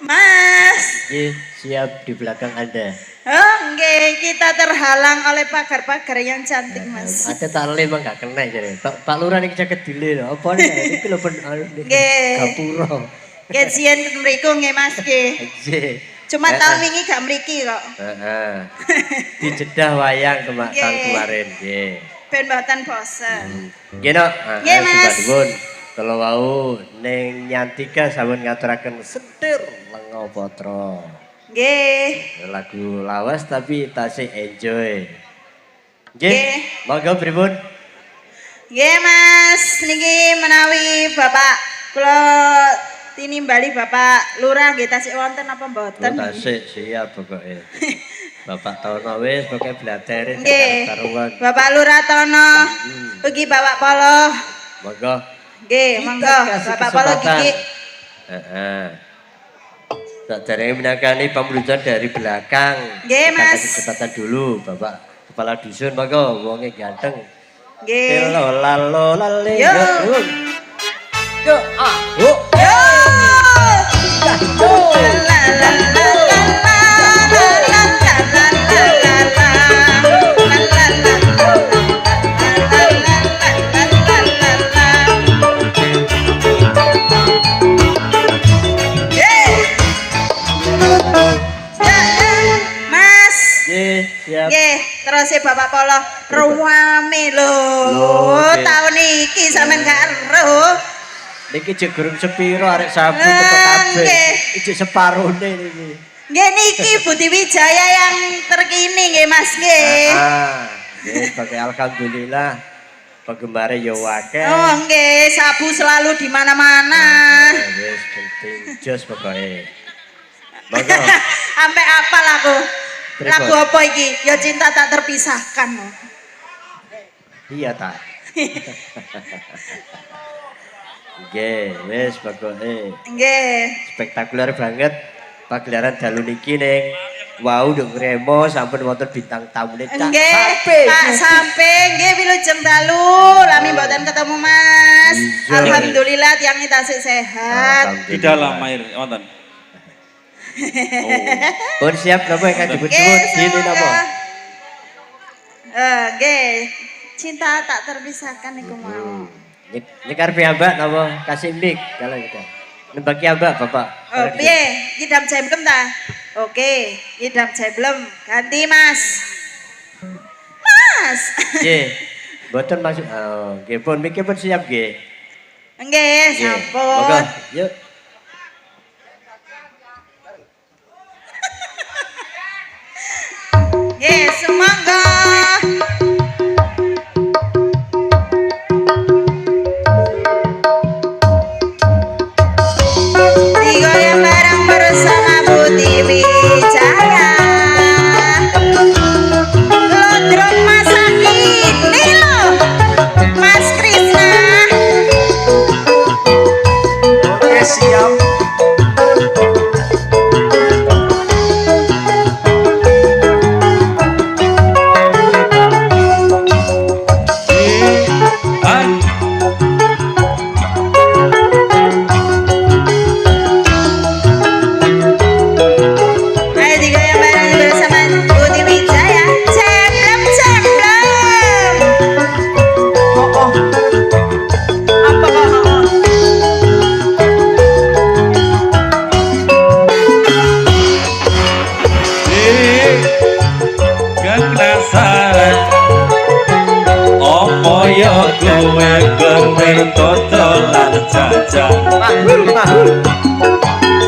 Mas. Siap di belakang Anda. Oh, nggih, kita terhalang oleh pagar-pagar yang cantik, Mas. Ada tali emang gak kena jadi. Pak Lurah ini jaket dile lho. Apa nih? Iki lho gapura. Nggih, jiyen mriku nggih, Mas nggih. Cuma tahun ini gak mriki kok. Heeh. Dijedah wayang tahun kemarin, nggih. Ben mboten bosen. Nggih, Nok. Nggih, Mas. Kalau wau ning Nyantika sampun ngaturaken setir Lenga Patra. Nggih. Lagu lawas tapi tasih enjoy. Nggih. Monggo pripun? Nggih, Mas. Niki menawi Bapak kula tinimbali Bapak Lurah nggih tasih wonten apa mboten? Tasih siap pokoke. Bapak Tono wis pokoke blatere karuan. Bapak Lurah Tono. Ugi Bapak Polo. Monggo. Nggih, monggo Bapak Polo Gigi. Heeh. Tak jarang menangani pemulutan dari belakang. Nggih, Mas. Kita kesempatan dulu, Bapak Kepala Dusun, monggo wonge ganteng. Nggih. Lalo lale. Yo. Yo, yo. Yo. Yo. La la la la la la la la la la. Nggih, terus Bapak Polo ruwame lho. Tahun iki sampean gak ero. Niki jek gurung sepiro arek sabu teko kabeh. Iki separone niki. Nggih niki Budi Wijaya yang terkini nggih Mas nggih. Nggih, pakai alhamdulillah. Penggemare yo akeh. Oh nggih, sabu selalu di mana-mana. Wis penting jos pokoke. Monggo. Sampai apal aku. Lagu apa iki? Ya cinta tak terpisahkan. Iya ta. Nggih, wis pokoke. Nggih. Spektakuler banget pagelaran dalu niki ning wau nduk Remo sampun wonten bintang tamune Cak Sampe. Pak Sampe nggih wilujeng dalu lami mboten ketemu Mas. Alhamdulillah tiyang tasih sehat. Di dalam air wonten. Pun siap napa ingkang dibut-sebut dene napa? Nggih. Cinta tak terpisahkan niku mau. Nyekar piyambak napa kasih mic kalau gitu. Nembaki ambak Bapak. Oh piye? Idam jemblem ta? Oke, idam jemblem. Ganti Mas. Mas. Nggih. Mboten masuk. Oh, nggih pun mic pun siap nggih. Nggih, sampun. Monggo, yuk. Yes, semangga. Digoyang bareng bersama Budi Wijaya. Gondrong masakin Lilo, Mas Krisna. Oke, siap.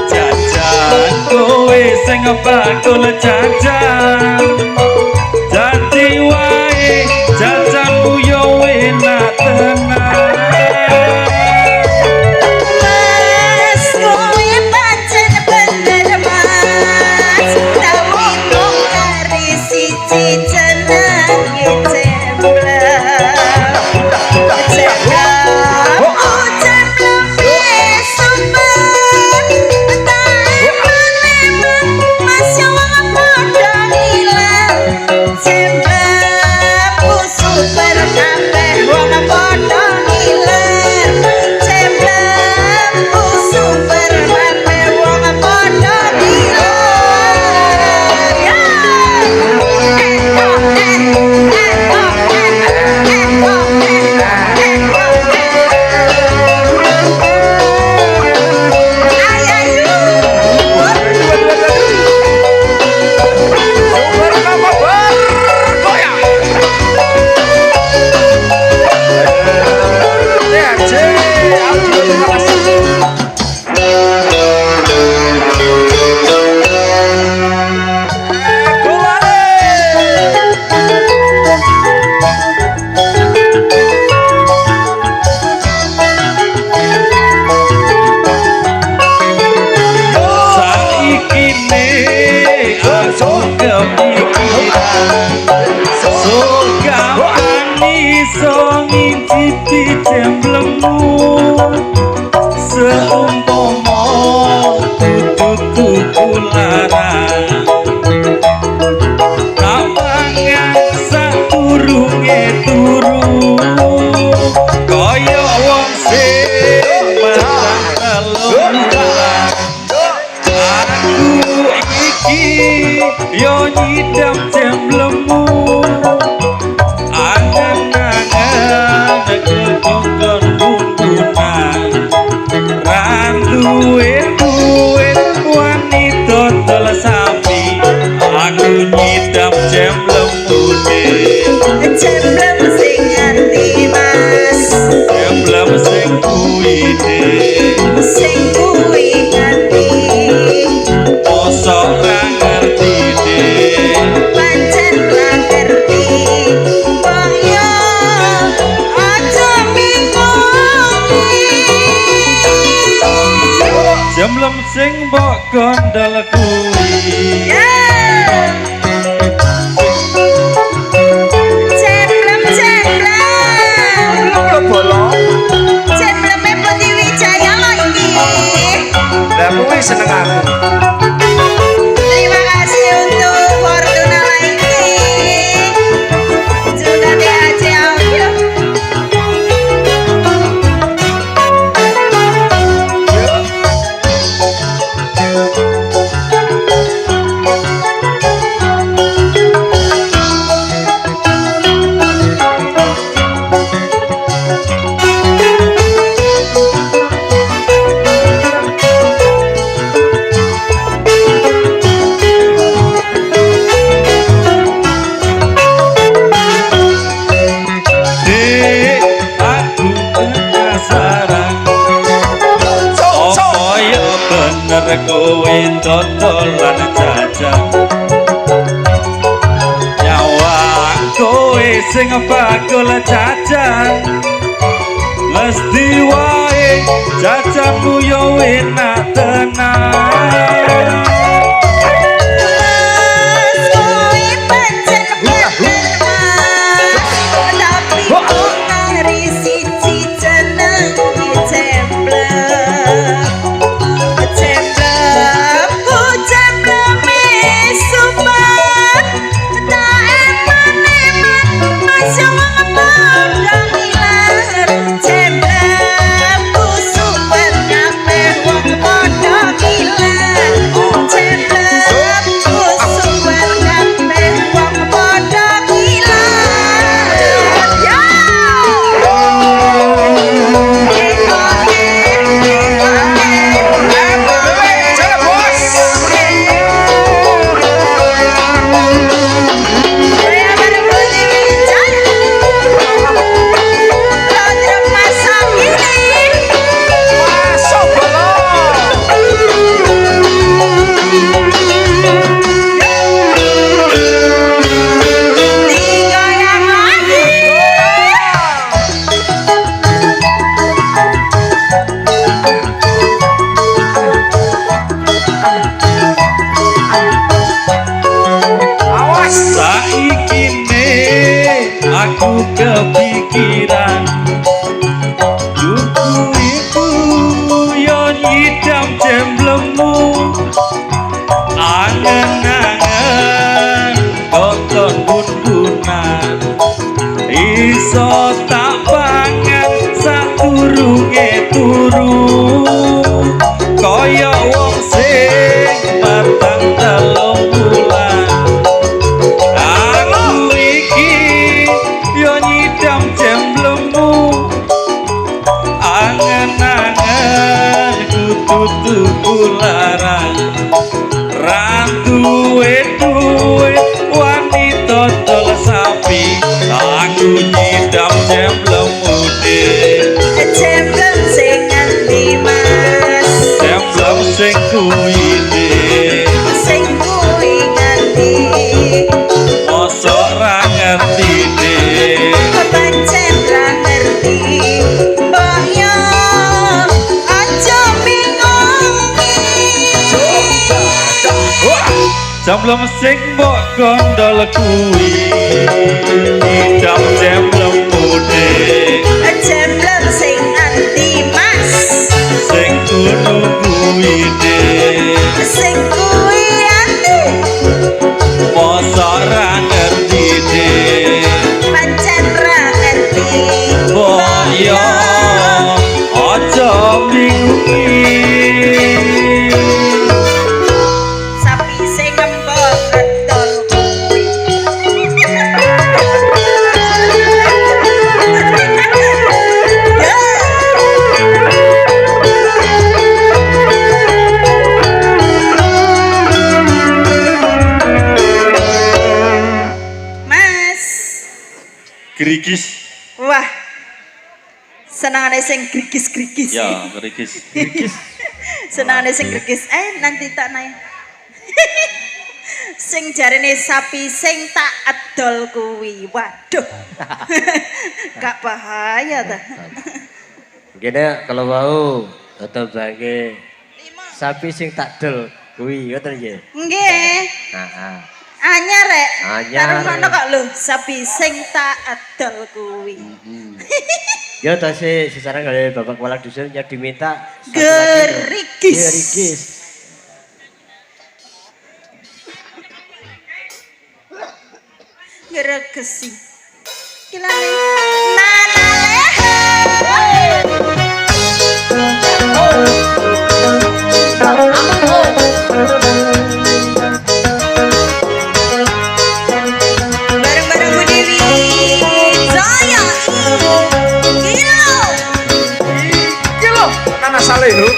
Jajan kowe sing bakul jajan dadi wae jajanmu yo enak tenan. Mas kowe pancen bener Mas, tapi kok kari siji jenenge jemblem. Mas yo wong padha Kapan iso ngicipi jemblemu seumpama tutu kularan kapangan sakurunge turu kaya wong sing matang telung bulan aku iki yo nyidam jemblemu duit wanita tol sapi aku nyidam jemblemu Jemblem sing nganti mas jemblem sing kuwi sing kuwi nganti mosok ra ngerti pancen ra ngerti wong yo aja bingungi jemblem sing mbok gondol kuwi Jemblem Jembleme Putri Wijaya lo iki Lah kuwi seneng aku. terima kasih untuk Fortuna Lainki juga DAC Audio aku penasaran apa ya bener kowe dodolan jajan nyawa kowe sing bakul jajan mesti wae jajanmu yo enak tenan Kowe pancen bener mas tapi kok ngari siji jeneng Jemblem Jemblem jembleme sumpah tak eman-eman mas wong padha ngiler Jemblem sumpah kabeh wong padha ngiler Jemblem sumpah kabeh wong padha ngiler yo saikine aku kepikiran duku iku yo nyidam jemblemu angen-angen tonton bun-bunan iso tak pangan sakurunge turu kaya wong sing matang telung bulan aku iki yo nyidam jemblemu angen-angen kudu kularan randuwe duwe wanita tol sapi aku nyidam jemblemu Jemblem sing nganti mas jemblem sing kuwi sing kuwi nganti mosok ra ngerti pancen ra ngerti mbok yo aja bingungi Jamblem sing mbok gondol kuwi idam jamblem mode Jemblem sing anti mas sing kudu kuwi de sing kuwi anti mosok ra ngerti de pancen ra ngerti boyo aja bingungi sapi sing ngembok adol kuwi Mas grigis wah senangane sing grigis-grigis ya grigis senangane sing grigis nanti tak naik sing jarene sapi sing tak adol kuwi waduh gak bahaya ta Gini kalau mau atau bagi sapi sing tak del kuwi ngoten nggih. nggih Heeh. anyar rek Anyar. karo ngono kok lho sapi sing tak adol kuwi Ya tadi sekarang dari Bapak Kepala Dusun yang diminta satu lagi, gerigis gerigis. geregesi kilane nana bareng-bareng Bu Dewi Jaya kilo Nana Saleh lho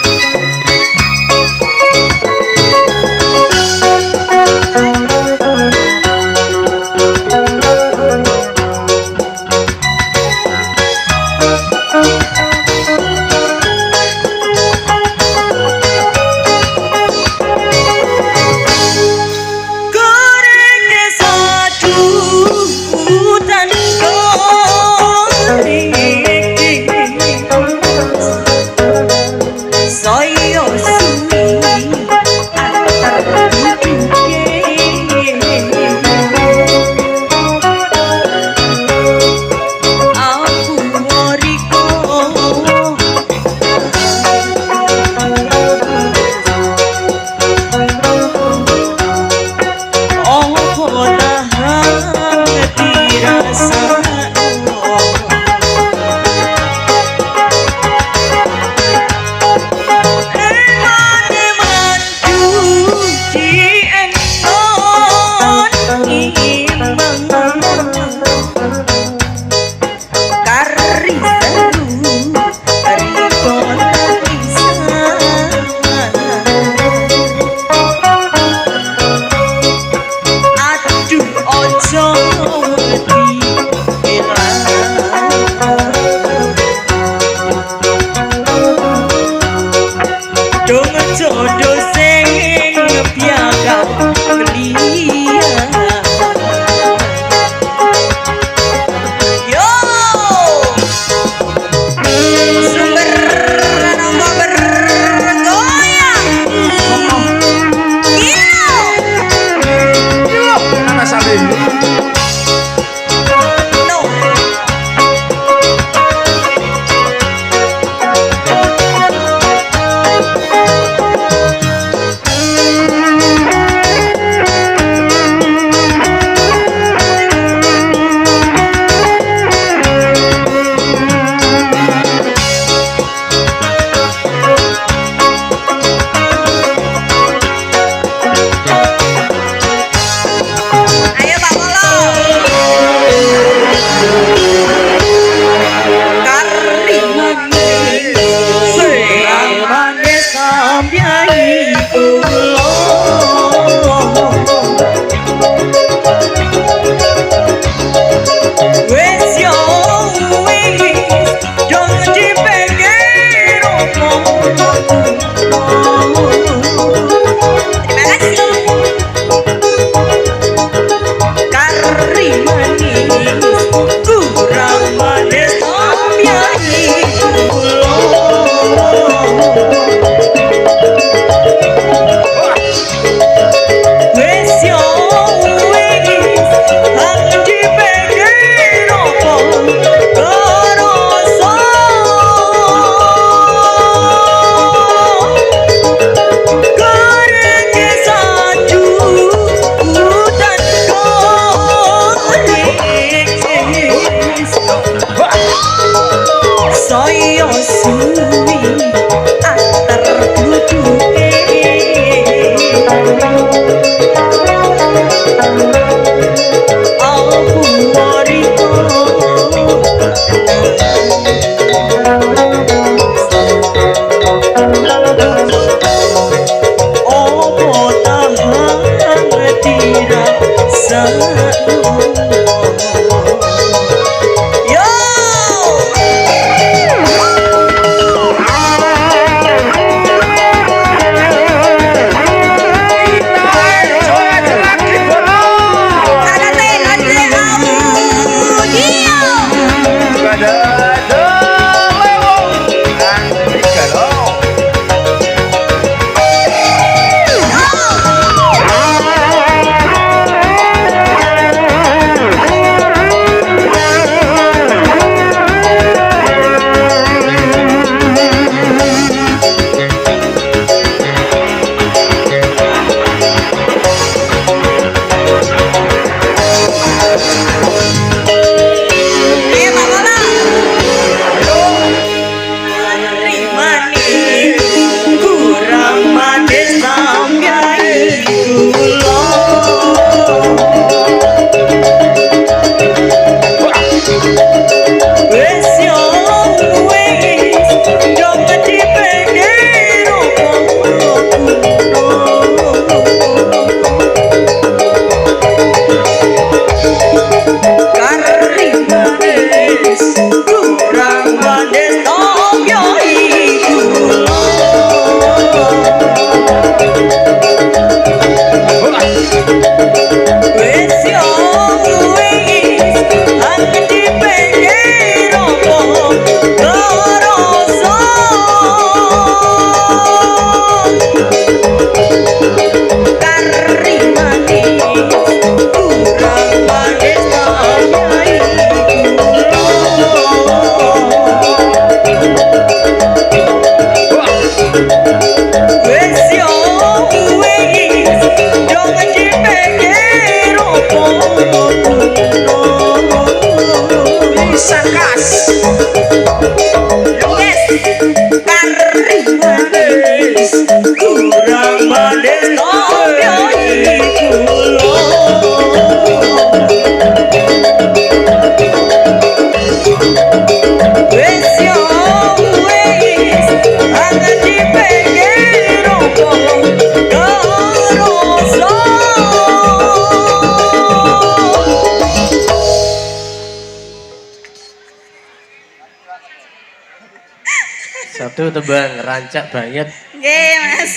Satu tembang rancak banget. Nggih, Mas.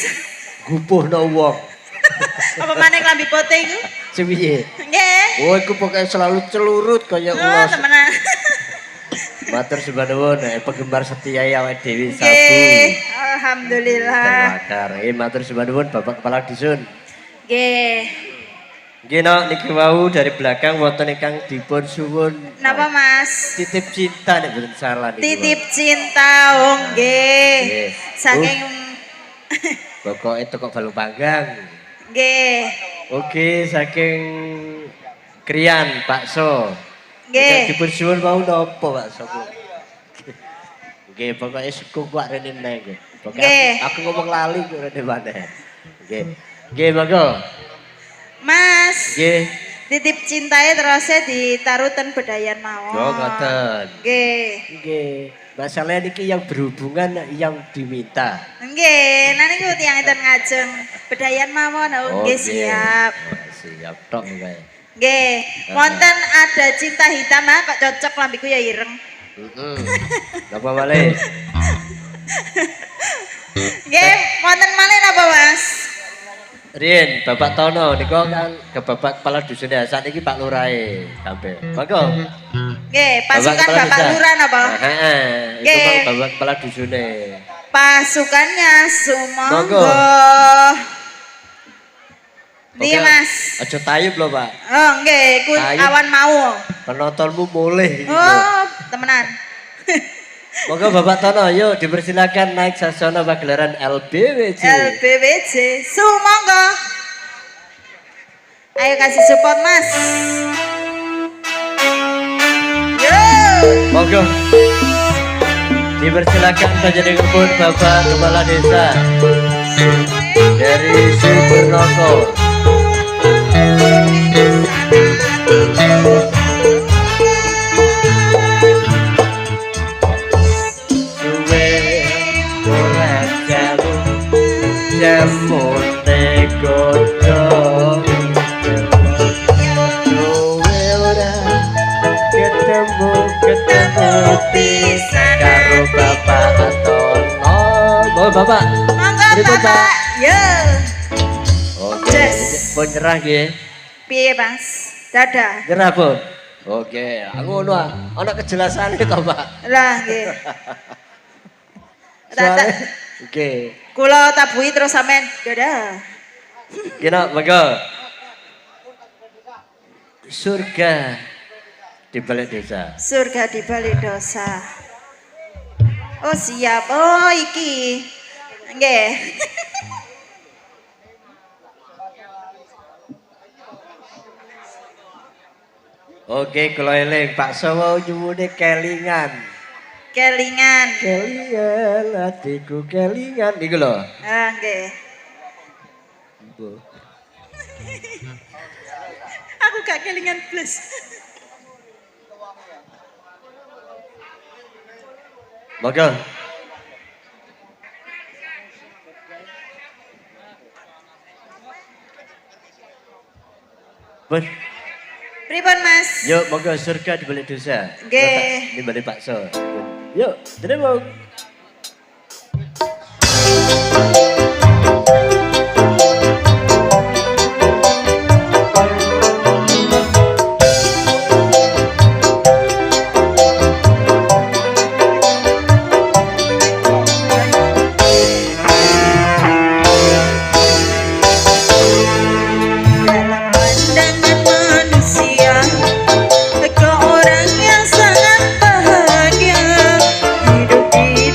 Gupuhno wong. Apa maneh klambi pote iku? Sepiye? Nggih. Oh, iku pokoknya selalu celurut kaya Oh, ulos. temenan. Matur sembah nuwun penggemar setia awake dhewe sabu. Nggih, alhamdulillah. Terwakar. Matur sembah nuwun Bapak Kepala Dusun. Nggih. Nggih no, niki wau dari belakang wonten ingkang dipun suwun. Napa, Mas? Titip cinta nek mboten salah niku. Titip cinta, oh nggih. Nggih. Saking Pokoke teko Balung Panggang. nggih. Oke, saking Krian bakso. Nggih. Dipun suwun wau napa bakso ku? Nggih, pokoke suku kuat rene neng nggih. Pokoke Nggih. aku ngomong lali kok rene maneh. Nggih. Nggih, monggo. Mas, Nggih. titip cintae terusé ditaruh ten bedayan mawon. Oh, ngoten. Nggih. Nggih. Masalah niki yang berhubungan yang diminta. Nggih, nah niku tiyang enten ngajeng bedayan mawon. Oh, nggih siap. Oh, siap tok kae. Nggih, wonten ada cinta hitam ah kok cocok lambiku ya ireng. Heeh. Napa malih? Nggih, wonten malih napa, Mas? Rien, Bapak Tono niku kan ke Bapak Kepala Dusun ya. Saat ini Pak Lurahe sampai. Monggo. Nggih, pasukan Kepala Bapak Desa. Lurah napa? Heeh. Iku Nggih. Pak Bapak Kepala Dusune. Pasukannya sumangga. Monggo. Nggih, Oke, Mas. Aja tayub lho, Pak. Oh, nggih, iku Ayo. awan mau. Penontonmu mulih. Oh, temenan. Monggo Bapak Tono, yuk dipersilakan naik sasana pagelaran LBWJ. LBWJ sumangga. Ayo kasih support, Mas. Yo. Monggo. Dipersilakan panjenenganipun Bapak Kepala Desa dari Supernoko. Suwe ora jalu jamune godhong. Suwe ora ketemu pisan karo Bapak Atono. Bawa Bapak. Monggo, Pripun, Pak? Bapak. Yo. Oke, Yes. pun nyerah nggih. Piye, Mas? Dadah. Nyerah, Pun. Oke, aku ngono ah. Ana kejelasane to, Pak. Lah, nggih. Soalnya, Tata. oke. Kula tabuhi terus sampean. Dadah. Kena, monggo. Surga di balik desa. Surga di balik dosa. Oh, siap. Oh, iki. Nggih. Oke, kula eling Pak Sawo nyuwune kelingan. Kelingan. Kelingan hatiku kelingan niku lho. Ah, nggih. Aku gak kelingan plus. Monggo. Bun, Pripun, Mas? yuk monggo surga di balik dosa. Nggih. Di balik bakso. Yuk, terima. Dalam pandangan manusia, kau orang yang sangat bahagia. Hidup di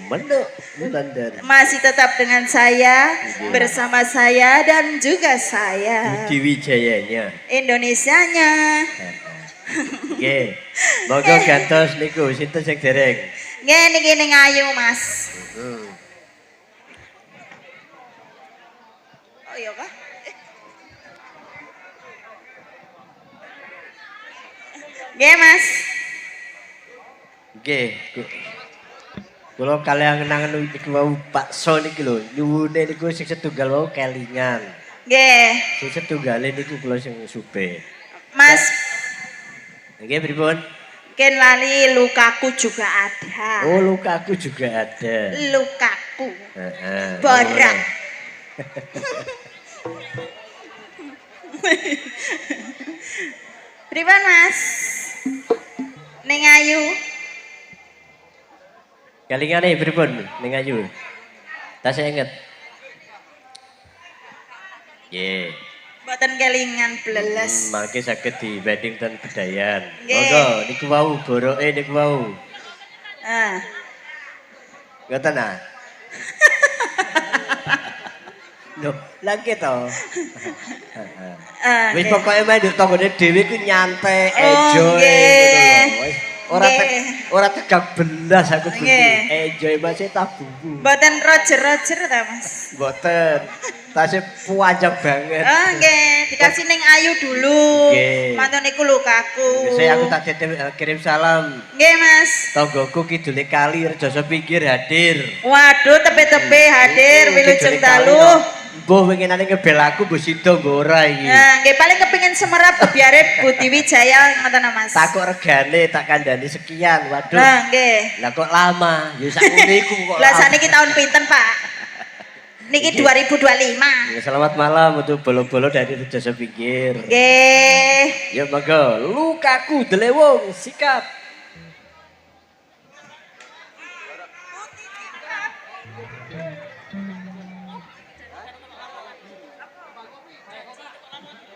Menuk Wulandari. Masih tetap dengan saya, bersama saya dan juga saya. Budi Wijayanya. Indonesianya. Nggih. Monggo gantos niku sinten sing dereng. Nggih niki ning ayu, Mas. Oh iya kah? Nggih, Mas. Nggih. Kula kalian kenangan niku wau bakso niki lho. Nyuwune niku sing setunggal wau kelingan. Nggih. Sing setunggale niku kula sing sube. Mas, Nggih pripun? ken lali lukaku juga ada. Oh, lukaku juga ada. Lukaku. Heeh. Berat. Pripun, Mas? Ning ayu. Kalingane pripun ning ayu? Tasih inget. Nggih. Mboten kelingan bleles. Mangke saged dibanding ten Bedayan. Nggih. Monggo niku wau boroke niku wau. Ah. Ngoten ah. Loh, lagi to. Ah. Wis nggih. pokoke main nduk tanggane dhewe ku nyantai, Oh, enjoy nggih. ngono lho. Wis ora Nggih. ora tegang belas aku bengi. Nggih. Enjoy masih tabuku. Mboten Roger-Roger ta, Mas? Mboten. Tasih puajak banget. Oh, nggih, dikasih ning ayu dulu. Nggih. Mantun niku lukaku. Saya aku tak titip kirim salam. Nggih, Mas. Tonggoku kidule kali rejoso pinggir hadir. Waduh, tepe-tepe hadir wilujeng dalu. Mbah winginane ngebel aku mbok sida mbok ora iki. Nah, nggih paling kepengin semerap kebiare Budi Wijaya ngoten Mas. Takok regane tak kandhani sekian. Waduh. Nah, nggih. Lah kok lama? Ya sakmene iku kok. Lah lama. sakniki tahun pinten, Pak? Niki 2025. Ya, selamat malam untuk bolo-bolo dari rejoso pinggir. Nggih. Ya monggo, lukaku delewung sikap.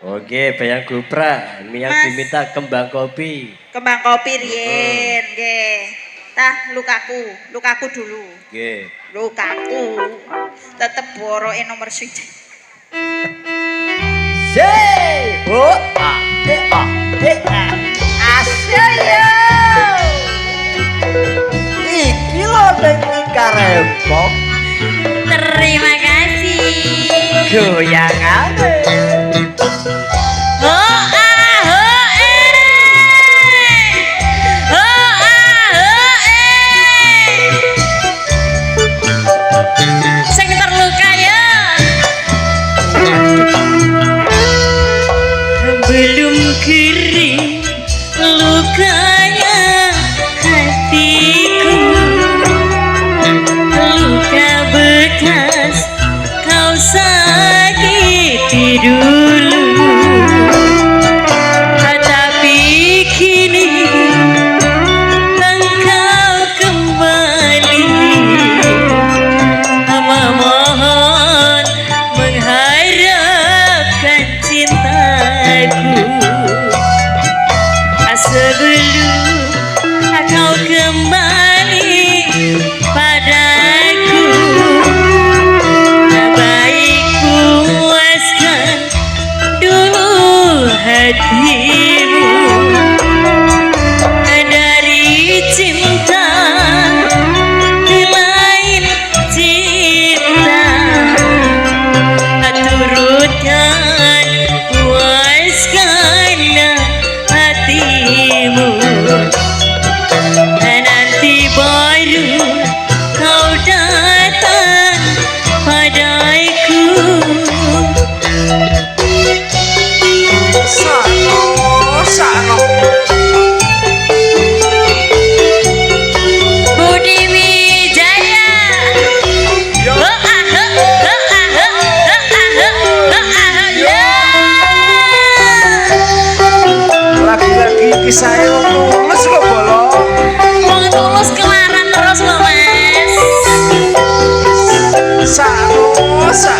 Oke, bayang gupra, yang Mas. diminta kembang kopi. Kembang kopi riyen, nggih. Tah lukaku dulu. Oke. Lukaku. Tetep boroke nomor 1. Say, oh, ah, asyaya. Iki lho ning karepok. Terima kasih. Goyangane. Sing terluka ya. Belum kering lukanya hatiku, luka bekas kau sakiti dulu, tapi kini engkau kembali. Memohon mengharapkan cintaku, sebelum kau kembali padaku, baik puaskan dulu hatimu dari cinta lain cinta, turutkan puaskanlah hatimu, nanti baru kau datang padaku. Budi Wijaya. Lagi-lagi kisah yang tulus kok bolong. Wong tulus kelaran terus lho, Mas. Sanosa.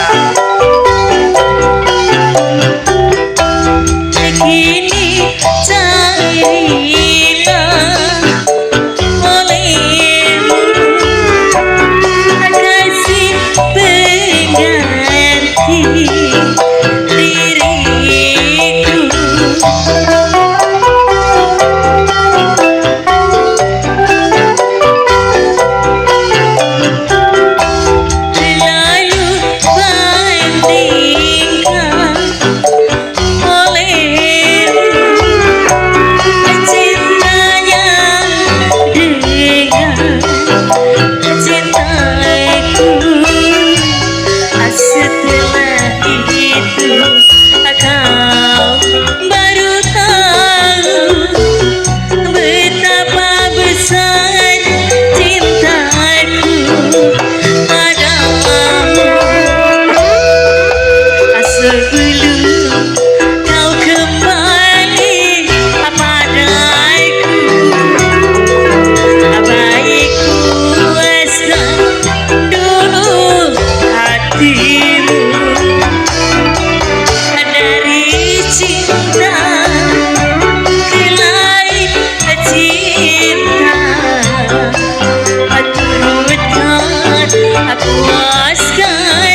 Kini cairilah olehmu,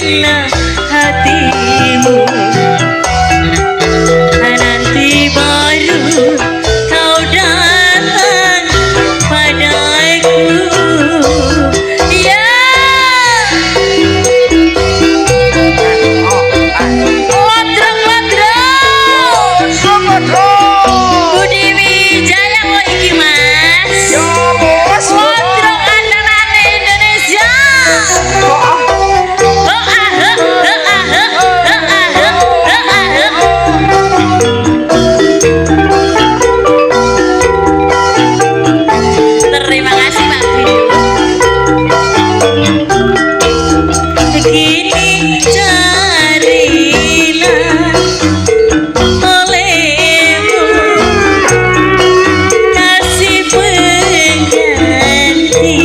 Lepaskanlah hatimu. Nanti baru kau datang padaku. Ya, Wadrong-wadrong Selamat dong. Budi Wijaya kok iki mas. Ya bos. Wadrong andalan Indonesia. Kok Terima kasih Pak Gino. Kini carilah olehmu kasih pengganti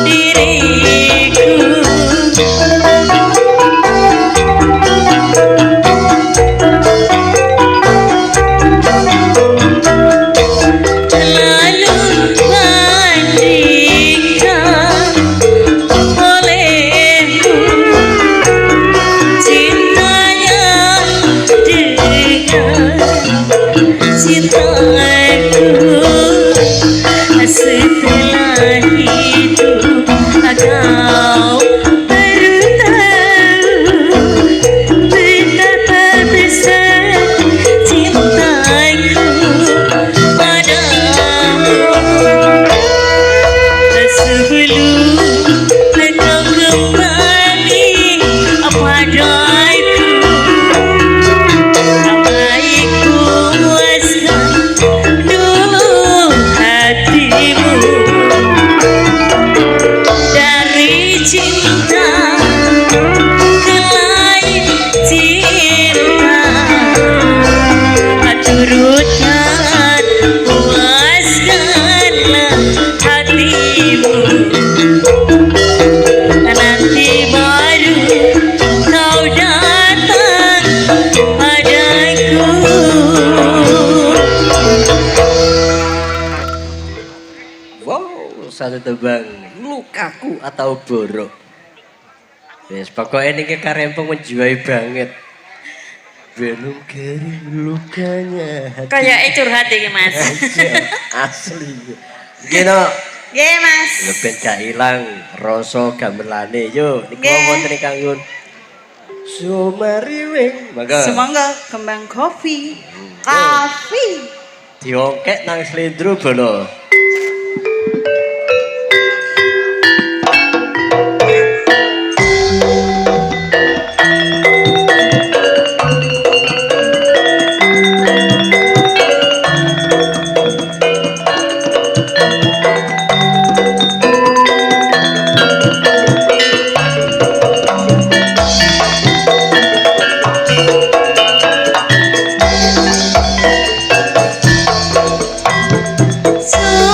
diriku. Lalu bandingkan olehmu cintanya dengan cintaku. Setelah itu kau baru tahu betapa besar cintaku padamu. Sebelum kau kembali padaku, baik puaskan dulu hatimu dari cinta ke lain cinta. Turutkan puaskanlah hatimu. Nanti baru kau datang padaku. Wow, satu tebang lukaku atau borok. Yes, pokoknya ini karempong menjiwai banget. Belum kering lukanya hati. Kayak curhat iki mas. Asli. Gino, Nggih, Mas. lebih gak hilang rasa gamelane. Yo, niki Nggih. wonten ing kanggo Sumariwing. Mangga. Semangga kembang kopi. Kopi. Diongkek nang slendro bono. So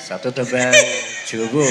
Satu tebang Jowo.